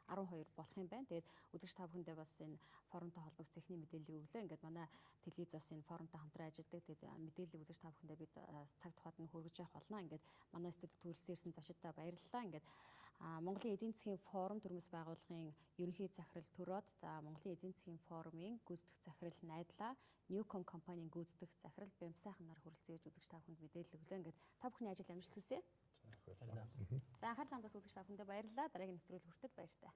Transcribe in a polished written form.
12 болох юм байна. Тэгээд үзэгч та бүхэндээ бас энэ форумтай холбогдсон эхний мэдээллийг өглөө. Ингээд манай телевизээс энэ форумтай хамтран ажилладаг. Тэгээд мэдээллийг үзэгч та бүхэндээ бид цаг тухайд нь хүргэж явах болно. Ингээд манай студид төрөлсөн ирсэн зочдтой баярлалаа. Ингээд Монголын эдийн засгийн форум төрөмс байгууллагын ерөнхий захирал Төрөөд, за Монголын эдийн засгийн форумын гүйцэтгэх захирал Найдлаа, Newcom компанийн гүйцэтгэх захирал Бямсайхан нар хүрэлцэн ирж үзэгч та бүхэнд мэдээлэл өглөө. Ингээд та бүхний ажил амжилт хүсье. За анхаарлаа хандаас үзэгч та бүхэндээ баярлалаа. Дараагийн нэвтрүүлэг хүртэл баяртай.